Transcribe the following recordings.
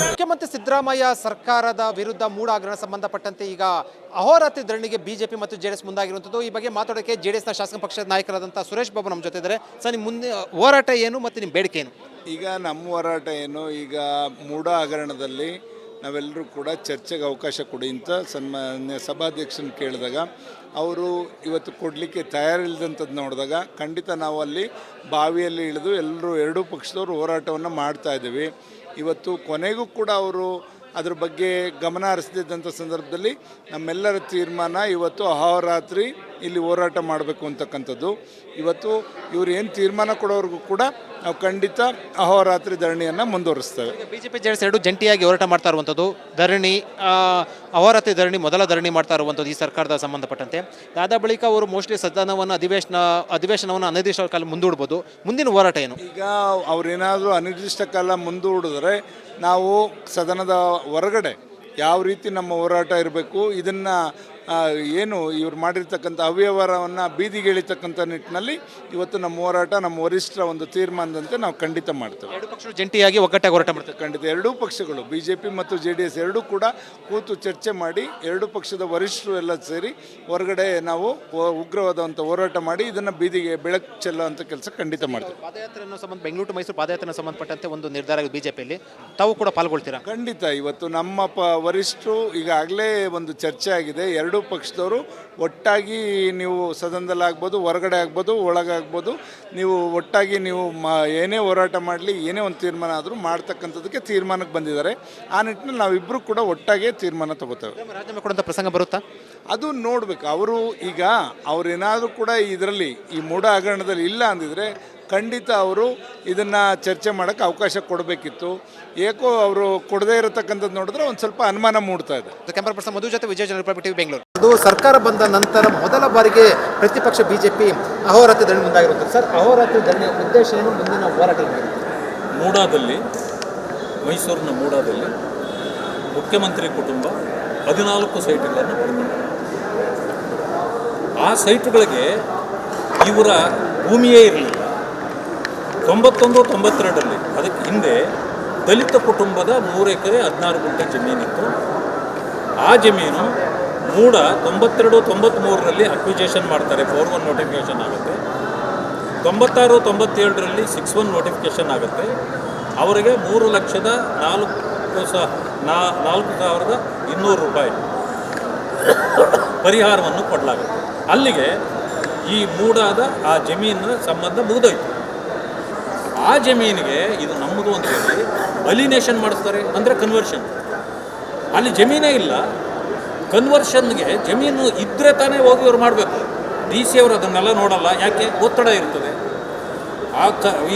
ಮುಖ್ಯಮಂತ್ರಿ ಸಿದ್ದರಾಮಯ್ಯ ಸರ್ಕಾರದ ವಿರುದ್ಧ ಮೂಡಾಗ್ರಹ ಸಂಬಂಧಪಟ್ಟಂತೆ ಈಗ ಅಹೋರಾತ್ರಿ ಧರಣಿಗೆ ಬಿಜೆಪಿ ಮತ್ತು ಜೆಡಿಎಸ್ ಮುಂದಾಗಿರುವಂಥದ್ದು. ಈ ಬಗ್ಗೆ ಮಾತಾಡೋಕ್ಕೆ ಜೆಡಿಎಸ್ನ ಶಾಸಕ ಪಕ್ಷದ ನಾಯಕರಾದಂಥ ಸುರೇಶ್ ಬಾಬು ನಮ್ಮ ಜೊತೆ ಇದ್ದಾರೆ. ಸರ್, ನಿಮ್ಮ ಮುಂದೆ ಹೋರಾಟ ಏನು ಮತ್ತು ನಿಮ್ಮ ಬೇಡಿಕೆ ಏನು? ಈಗ ನಮ್ಮ ಹೋರಾಟ ಏನು, ಈಗ ಮೂಡ ಹಗರಣದಲ್ಲಿ ನಾವೆಲ್ಲರೂ ಕೂಡ ಚರ್ಚೆಗೆ ಅವಕಾಶ ಕೊಡಿ ಅಂತ ಸನ್ಮಾನ್ಯ ಸಭಾಧ್ಯಕ್ಷನ ಕೇಳಿದಾಗ ಅವರು ಇವತ್ತು ಕೊಡಲಿಕ್ಕೆ ತಯಾರಿಲ್ಲದಂಥದ್ದು ನೋಡಿದಾಗ ಖಂಡಿತ ನಾವು ಅಲ್ಲಿ ಬಾವಿಯಲ್ಲಿ ಇಳಿದು ಎಲ್ಲರೂ ಎರಡೂ ಪಕ್ಷದವರು ಹೋರಾಟವನ್ನು ಮಾಡ್ತಾಯಿದ್ದೀವಿ. ಇವತ್ತು ಕೊನೆಗೂ ಕೂಡ ಅವರು ಅದ್ರ ಬಗ್ಗೆ ಗಮನ ಹರಿಸದಿದ್ದಂಥ ಸಂದರ್ಭದಲ್ಲಿ ನಮ್ಮೆಲ್ಲರ ತೀರ್ಮಾನ ಇವತ್ತು ಅಹೋರಾತ್ರಿ ಇಲ್ಲಿ ಹೋರಾಟ ಮಾಡಬೇಕು ಅಂತಕ್ಕಂಥದ್ದು. ಇವತ್ತು ಇವರು ಏನು ತೀರ್ಮಾನ ಕೊಡೋರಿಗೂ ಕೂಡ ನಾವು ಖಂಡಿತ ಅಹೋರಾತ್ರಿ ಧರಣಿಯನ್ನು ಮುಂದುವರಿಸ್ತೇವೆ. ಬಿಜೆಪಿ ಜೆಡಿಎಸ್ ಎರಡು ಜಂಟಿಯಾಗಿ ಹೋರಾಟ ಮಾಡ್ತಾ ಇರುವಂಥದ್ದು ಧರಣಿ, ಅಹೋರಾತ್ರಿ ಧರಣಿ ಮೊದಲ ಧರಣಿ ಮಾಡ್ತಾ ಇರುವಂಥದ್ದು ಈ ಸರ್ಕಾರದ ಸಂಬಂಧಪಟ್ಟಂತೆ. ಅದಾದ ಬಳಿಕ ಅವರು ಮೋಸ್ಟ್ಲಿ ಸದನವನ್ನು ಅಧಿವೇಶನವನ್ನು ಅನಿರ್ದಿಷ್ಟ ಕಾಲ ಮುಂದೂಡ್ಬೋದು. ಮುಂದಿನ ಹೋರಾಟ ಏನು? ಈಗ ಅವರೇನಾದರೂ ಅನಿರ್ದಿಷ್ಟ ಕಾಲ ಮುಂದೂಡಿದ್ರೆ ನಾವು ಸದನದ ಹೊರಗಡೆ ಯಾವ ರೀತಿ ನಮ್ಮ ಹೋರಾಟ ಇರಬೇಕು, ಇದನ್ನು ಏನು ಇವ್ರು ಮಾಡಿರ್ತಕ್ಕಂಥ ಅವ್ಯವಹಾರವನ್ನು ಬೀದಿಗೆ ಎಳಿತಕ್ಕಂಥ ನಿಟ್ಟಿನಲ್ಲಿ ಇವತ್ತು ನಮ್ಮ ಹೋರಾಟ ನಮ್ಮ ವರಿಷ್ಠರ ಒಂದು ತೀರ್ಮಾನದಂತೆ ನಾವು ಖಂಡಿತ ಮಾಡ್ತೇವೆ. ಎರಡು ಪಕ್ಷಗಳು ಜಂಟಿಯಾಗಿ ಒಗ್ಗಟ್ಟಾಗಿ ಹೋರಾಟ ಮಾಡ್ತೇವೆ. ಖಂಡಿತ ಎರಡೂ ಪಕ್ಷಗಳು BJP ಮತ್ತು JDS ಎರಡೂ ಕೂಡ ಕೂತು ಚರ್ಚೆ ಮಾಡಿ ಎರಡೂ ಪಕ್ಷದ ವರಿಷ್ಠರು ಎಲ್ಲ ಸೇರಿ ಹೊರಗಡೆ ನಾವು ಉಗ್ರವಾದಂಥ ಹೋರಾಟ ಮಾಡಿ ಇದನ್ನು ಬೀದಿಗೆ ಬೆಳಕು ಚೆಲ್ಲುವಂಥ ಕೆಲಸ ಖಂಡಿತ ಮಾಡ್ತೇವೆ. ಪಾದಯಾತ್ರೆಯನ್ನು ಸಂಬಂಧ ಬೆಂಗಳೂರು ಟು ಮೈಸೂರು ಪಾದಯಾತ್ರೆಗೆ ಸಂಬಂಧಪಟ್ಟಂತೆ ಒಂದು ನಿರ್ಧಾರ BJPಯಲ್ಲಿ ತಾವು ಕೂಡ ಪಾಲ್ಗೊಳ್ತೀರಾ? ಖಂಡಿತ. ಇವತ್ತು ನಮ್ಮ ವರಿಷ್ಠರು ಈಗಾಗಲೇ ಒಂದು ಚರ್ಚೆ ಆಗಿದೆ. ಎರಡೂ ಪಕ್ಷದವರು ಒಟ್ಟಾಗಿ ನೀವು ಸದನದಲ್ಲಾಗ್ಬೋದು, ಹೊರಗಡೆ ಆಗ್ಬೋದು, ಒಳಗಾಗ್ಬೋದು, ನೀವು ಒಟ್ಟಾಗಿ ನೀವು ಏನೇ ಹೋರಾಟ ಮಾಡಲಿ, ಏನೇ ಒಂದು ತೀರ್ಮಾನ ಆದರೂ ಮಾಡ್ತಕ್ಕಂಥದ್ದಕ್ಕೆ ತೀರ್ಮಾನಕ್ಕೆ ಬಂದಿದ್ದಾರೆ. ಆ ನಿಟ್ಟಿನಲ್ಲಿ ನಾವಿಬ್ಬರು ಕೂಡ ಒಟ್ಟಾಗೆ ತೀರ್ಮಾನ ತಗೋತೇವೆ. ರಾಜೀನಾಮೆ ಕೊಡುವಂಥ ಪ್ರಸಂಗ ಬರುತ್ತಾ? ಅದು ನೋಡಬೇಕು. ಅವರು ಈಗ ಅವರೇನಾದರೂ ಕೂಡ ಇದರಲ್ಲಿ ಈ ಮೂಡ ಹಗರಣದಲ್ಲಿ ಇಲ್ಲ ಅಂದಿದ್ರೆ ಖಂಡಿತ ಅವರು ಇದನ್ನು ಚರ್ಚೆ ಮಾಡೋಕ್ಕೆ ಅವಕಾಶ ಕೊಡಬೇಕಿತ್ತು. ಏಕೋ ಅವರು ಕೊಡದೇ ಇರತಕ್ಕಂಥದ್ದು ನೋಡಿದ್ರೆ ಒಂದು ಸ್ವಲ್ಪ ಅನುಮಾನ ಮೂಡ್ತಾ ಇದೆ. ಕ್ಯಾಮರಾ ಪರ್ಸನ್ ಮಧು ಜೊತೆ ವಿಜಯ ಜನರಲ್ ಟಿವಿ ಬೆಂಗಳೂರು. ಅದು ಸರ್ಕಾರ ಬಂದ ನಂತರ ಮೊದಲ ಬಾರಿಗೆ ಪ್ರತಿಪಕ್ಷ ಬಿಜೆಪಿ ಅಹೋರಾತ್ರಿ ಧರಣಿ ಮುಂದಾಗಿರುತ್ತೆ. ಸರ್, ಅಹೋರಾತ್ರಿ ಧರಣಿಯ ಉದ್ದೇಶ ಏನು, ಮುಂದಿನ ಹೋರಾಟ ಏನು? ಮೂಡಾದಲ್ಲಿ, ಮೈಸೂರಿನ ಮೂಡಾದಲ್ಲಿ ಮುಖ್ಯಮಂತ್ರಿ ಕುಟುಂಬ 14 ಸೈಟ್ಗಳನ್ನು ಪಡ್ಕೊಂಡರು. ಆ ಸೈಟ್ಗಳಿಗೆ ಇವರ ಭೂಮಿಯೇ ಇರಲಿಲ್ಲ. 91-92ರಲ್ಲಿ ಅದಕ್ಕೆ ಹಿಂದೆ ದಲಿತ ಕುಟುಂಬದ 3 ಎಕರೆ 16 ಗುಂಟೆ ಜಮೀನಿತ್ತು. ಆ ಜಮೀನು ಮೂಡ 92-93ರಲ್ಲಿ ಅಕ್ವಿಜೇಷನ್ ಮಾಡ್ತಾರೆ, 4-1 ನೋಟಿಫಿಕೇಷನ್ ಆಗುತ್ತೆ. 96-97ರಲ್ಲಿ 6-1 ನೋಟಿಫಿಕೇಷನ್ ಆಗುತ್ತೆ. ಅವರಿಗೆ 3,04,200 ರೂಪಾಯಿ ಪರಿಹಾರವನ್ನು ಕೊಡಲಾಗುತ್ತೆ. ಅಲ್ಲಿಗೆ ಈ ಮೂಡಾದ ಆ ಜಮೀನಿನ ಸಂಬಂಧ ಮುಗಿದೋಯ್ತು. ಆ ಜಮೀನಿಗೆ ಇದು ನಮ್ಮದು ಅಂತ ಹೇಳಿ ಅಲಿನೇಷನ್ ಮಾಡಿಸ್ತಾರೆ, ಅಂದರೆ ಕನ್ವರ್ಷನ್. ಅಲ್ಲಿ ಜಮೀನೇ ಇಲ್ಲ. ಕನ್ವರ್ಷನ್ಗೆ ಜಮೀನು ಇದ್ದರೆ ತಾನೇ ಹೋಗಿ ಅವ್ರು ಮಾಡಬೇಕು. DC ಅವರು ಅದನ್ನೆಲ್ಲ ನೋಡಲ್ಲ. ಯಾಕೆ? ಒತ್ತಡ ಇರ್ತದೆ.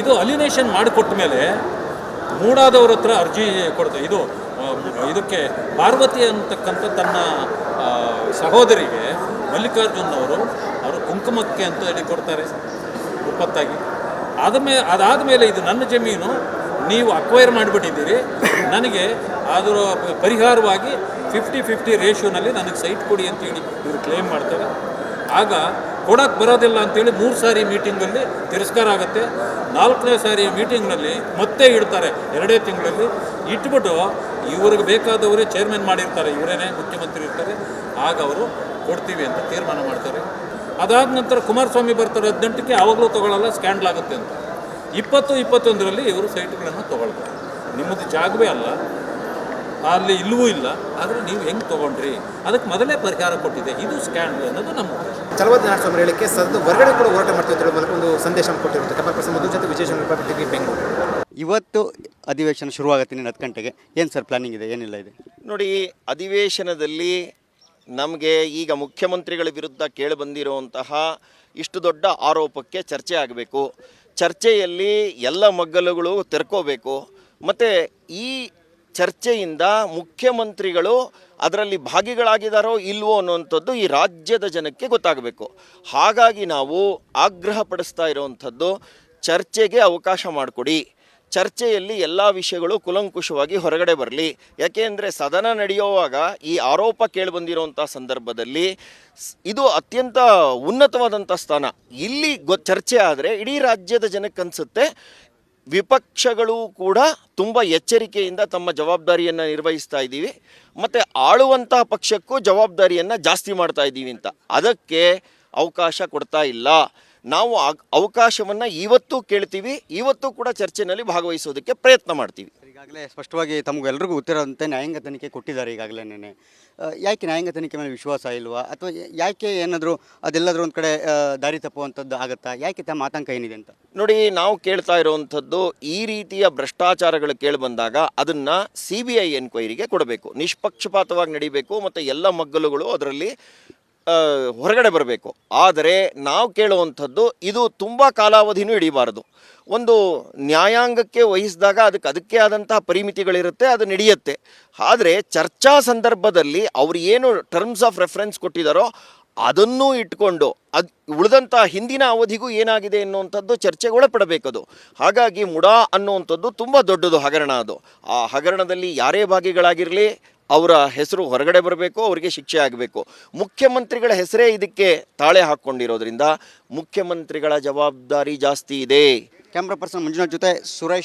ಇದು ಅಲಿನೇಷನ್ ಮಾಡಿಕೊಟ್ಟ ಮೇಲೆ ಮೂಡಾದವ್ರ ಹತ್ರ ಅರ್ಜಿ ಕೊಡ್ತಾರೆ. ಇದಕ್ಕೆ ಪಾರ್ವತಿ ಅಂತಕ್ಕಂಥ ತನ್ನ ಸಹೋದರಿಗೆ ಮಲ್ಲಿಕಾರ್ಜುನ್ ಅವರು ಕುಂಕುಮಕ್ಕೆ ಅಂತ ಹೇಳಿ ಕೊಡ್ತಾರೆ, ಉಪ್ಪತ್ತಾಗಿ. ಅದಾದಮೇಲೆ ಇದು ನನ್ನ ಜಮೀನು, ನೀವು ಅಕ್ವೈರ್ ಮಾಡಿಬಿಟ್ಟಿದ್ದೀರಿ, ನನಗೆ ಅದರ ಪರಿಹಾರವಾಗಿ 50-50 ರೇಷಿಯೋನಲ್ಲಿ ನನಗೆ ಸೈಟ್ ಕೊಡಿ ಅಂತೇಳಿ ಇವರು ಕ್ಲೇಮ್ ಮಾಡ್ತಾರೆ. ಆಗ ಕೊಡೋಕ್ಕೆ ಬರೋದಿಲ್ಲ ಅಂತೇಳಿ 3 ಸಾರಿ ಮೀಟಿಂಗಲ್ಲಿ ತಿರಸ್ಕಾರ ಆಗುತ್ತೆ. 4ನೇ ಸಾರಿ ಮೀಟಿಂಗ್ನಲ್ಲಿ ಮತ್ತೆ ಇಡ್ತಾರೆ 2 ತಿಂಗಳಲ್ಲಿ. ಇಟ್ಬಿಟ್ಟು ಇವ್ರಿಗೆ ಬೇಕಾದವರೇ ಚೇರ್ಮನ್ ಮಾಡಿರ್ತಾರೆ, ಇವರೇನೇ ಮುಖ್ಯಮಂತ್ರಿ ಇರ್ತಾರೆ. ಆಗ ಅವರು ಕೊಡ್ತೀವಿ ಅಂತ ತೀರ್ಮಾನ ಮಾಡ್ತಾರೆ. ಅದಾದ ನಂತರ ಕುಮಾರಸ್ವಾಮಿ ಬರ್ತಾರೆ 18ಕ್ಕೆ, ಆವಾಗಲೂ ತೊಗೊಳ್ಳಲ್ಲ, ಸ್ಕ್ಯಾಂಡಲ್ ಆಗುತ್ತೆ ಅಂತ. 20-21ರಲ್ಲಿ ಇವರು ಸೈಟ್ಗಳನ್ನು ತೊಗೊಳ್ತಾರೆ. ನಿಮ್ಮದು ಜಾಗವೇ ಅಲ್ಲ, ಅಲ್ಲಿ ಇಲ್ಲವೂ ಇಲ್ಲ, ಆದರೆ ನೀವು ಹೆಂಗೆ ತೊಗೊಂಡ್ರಿ, ಅದಕ್ಕೆ ಮೊದಲೇ ಪರಿಹಾರ ಕೊಟ್ಟಿದೆ. ಇದು ಸ್ಕ್ಯಾಂಡಲ್ ಅನ್ನೋದು ನಮ್ಮ ಉದ್ದೇಶ. ಚಲವಾದಿ ನಾರಾಯಣಸ್ವಾಮಿ ಹೇಳಿಕೆ ಸದ್ದು ಹೊರಗಡೆ ಕೂಡ ಹೋರಾಟ ಮಾಡ್ತೀವಿ ಅಂತ ಹೇಳೋ ಮೂಲಕ ಒಂದು ಸಂದೇಶ ಕೊಟ್ಟಿರುತ್ತೆ. ಕಮಲ್ ಪ್ರಸಾದ್ ಮಧು ಜೊತೆ ವಿಜಯೇಶ್ವರ ರಿಪಬ್ಲಿಕ್ ಬೆಂಗಳೂರು. ಇವತ್ತು ಅಧಿವೇಶನ ಶುರುವಾಗುತ್ತೆ 10 ಗಂಟೆಗೆ. ಏನು ಸರ್ ಪ್ಲಾನಿಂಗ್ ಇದೆ, ಏನಿಲ್ಲ ಇದೆ? ನೋಡಿ, ಅಧಿವೇಶನದಲ್ಲಿ ನಮಗೆ ಈಗ ಮುಖ್ಯಮಂತ್ರಿಗಳ ವಿರುದ್ಧ ಕೇಳಿಬಂದಿರುವಂತಹ ಇಷ್ಟು ದೊಡ್ಡ ಆರೋಪಕ್ಕೆ ಚರ್ಚೆ ಆಗಬೇಕು. ಚರ್ಚೆಯಲ್ಲಿ ಎಲ್ಲ ಮಗ್ಗಲುಗಳು ತೆರ್ಕೋಬೇಕು. ಮತ್ತು ಈ ಚರ್ಚೆಯಿಂದ ಮುಖ್ಯಮಂತ್ರಿಗಳು ಅದರಲ್ಲಿ ಭಾಗಿಗಳಾಗಿದ್ದಾರೋ ಇಲ್ವೋ ಅನ್ನುವಂಥದ್ದು ಈ ರಾಜ್ಯದ ಜನಕ್ಕೆ ಗೊತ್ತಾಗಬೇಕು. ಹಾಗಾಗಿ ನಾವು ಆಗ್ರಹ ಪಡಿಸ್ತಾ ಇರುವಂಥದ್ದು, ಚರ್ಚೆಗೆ ಅವಕಾಶ ಮಾಡಿಕೊಡಿ. ಚರ್ಚೆಯಲ್ಲಿ ಎಲ್ಲ ವಿಷಯಗಳು ಕುಲಂಕುಷವಾಗಿ ಹೊರಗಡೆ ಬರಲಿ. ಯಾಕೆಂದರೆ ಸದನ ನಡೆಯುವಾಗ ಈ ಆರೋಪ ಕೇಳಿಬಂದಿರುವಂಥ ಸಂದರ್ಭದಲ್ಲಿ ಇದು ಅತ್ಯಂತ ಉನ್ನತವಾದಂಥ ಸ್ಥಾನ. ಇಲ್ಲಿ ಚರ್ಚೆ ಆದರೆ ಇಡೀ ರಾಜ್ಯದ ಜನಕ್ಕೆ ಅನಿಸುತ್ತೆ ವಿಪಕ್ಷಗಳು ಕೂಡ ತುಂಬ ಎಚ್ಚರಿಕೆಯಿಂದ ತಮ್ಮ ಜವಾಬ್ದಾರಿಯನ್ನು ನಿರ್ವಹಿಸ್ತಾ ಇದ್ದೀವಿ, ಮತ್ತು ಆಳುವಂಥ ಪಕ್ಷಕ್ಕೂ ಜವಾಬ್ದಾರಿಯನ್ನು ಜಾಸ್ತಿ ಮಾಡ್ತಾ ಇದ್ದೀವಿ ಅಂತ. ಅದಕ್ಕೆ ಅವಕಾಶ ಕೊಡ್ತಾ ಇಲ್ಲ. ನಾವು ಅವಕಾಶವನ್ನು ಇವತ್ತು ಕೇಳ್ತೀವಿ, ಇವತ್ತು ಕೂಡ ಚರ್ಚೆಯಲ್ಲಿ ಭಾಗವಹಿಸೋದಕ್ಕೆ ಪ್ರಯತ್ನ ಮಾಡ್ತೀವಿ. ಈಗಾಗಲೇ ಸ್ಪಷ್ಟವಾಗಿ ತಮಗೆಲ್ಲರಿಗೂ ಉತ್ತರದಂತೆ ನ್ಯಾಯಾಂಗ ತನಿಖೆ ಕೊಟ್ಟಿದ್ದಾರೆ ಈಗಾಗಲೇ. ಯಾಕೆ ನ್ಯಾಯಾಂಗ ತನಿಖೆ ಮೇಲೆ ವಿಶ್ವಾಸ ಇಲ್ವಾ, ಅಥವಾ ಯಾಕೆ ಏನಾದರೂ ಅದೆಲ್ಲದರೂ ಒಂದು ಕಡೆ ದಾರಿ ತಪ್ಪುವಂಥದ್ದು ಆಗುತ್ತಾ? ಯಾಕೆ ತಮ್ಮ ಆತಂಕ ಏನಿದೆ ಅಂತ? ನೋಡಿ, ನಾವು ಕೇಳ್ತಾ ಇರುವಂಥದ್ದು ಈ ರೀತಿಯ ಭ್ರಷ್ಟಾಚಾರಗಳು ಕೇಳಿಬಂದಾಗ ಅದನ್ನು CBI ಎನ್ಕ್ವೈರಿಗೆ ಕೊಡಬೇಕು, ನಿಷ್ಪಕ್ಷಪಾತವಾಗಿ ನಡೀಬೇಕು, ಮತ್ತು ಎಲ್ಲ ಮಗ್ಗಲುಗಳು ಅದರಲ್ಲಿ ಹೊರಗಡೆ ಬರಬೇಕು. ಆದರೆ ನಾವು ಕೇಳುವಂಥದ್ದು ಇದು ತುಂಬ ಕಾಲಾವಧಿನೂ ಹಿಡಿಬಾರದು. ಒಂದು ನ್ಯಾಯಾಂಗಕ್ಕೆ ವಹಿಸಿದಾಗ ಅದಕ್ಕೆ ಆದಂತಹ ಪರಿಮಿತಿಗಳಿರುತ್ತೆ, ಅದು ನಡೆಯುತ್ತೆ. ಆದರೆ ಚರ್ಚಾ ಸಂದರ್ಭದಲ್ಲಿ ಅವರು ಏನು ಟರ್ಮ್ಸ್ ಆಫ್ ರೆಫರೆನ್ಸ್ ಕೊಟ್ಟಿದ್ದಾರೋ ಅದನ್ನೂ ಇಟ್ಕೊಂಡು ಉಳಿದಂಥ ಹಿಂದಿನ ಅವಧಿಗೂ ಏನಾಗಿದೆ ಎನ್ನುವಂಥದ್ದು ಚರ್ಚೆಗೆ ಒಳಪಡಬೇಕದು. ಹಾಗಾಗಿ ಮುಡಾ ಅನ್ನುವಂಥದ್ದು ತುಂಬ ದೊಡ್ಡದು ಹಗರಣ. ಅದು ಆ ಹಗರಣದಲ್ಲಿ ಯಾರೇ ಭಾಗಿಗಳಾಗಿರಲಿ ಅವರ ಹೆಸರು ಹೊರಗಡೆ ಬರಬೇಕು, ಅವರಿಗೆ ಶಿಕ್ಷೆ ಆಗಬೇಕು. ಮುಖ್ಯಮಂತ್ರಿಗಳ ಹೆಸರೇ ಇದಕ್ಕೆ ತಾಳೆ ಹಾಕ್ಕೊಂಡಿರೋದ್ರಿಂದ ಮುಖ್ಯಮಂತ್ರಿಗಳ ಜವಾಬ್ದಾರಿ ಜಾಸ್ತಿ ಇದೆ. ಕ್ಯಾಮ್ರಾ ಪರ್ಸನ್ ಮಂಜುನಾಥ್ ಜೊತೆ ಸುರೇಶ್.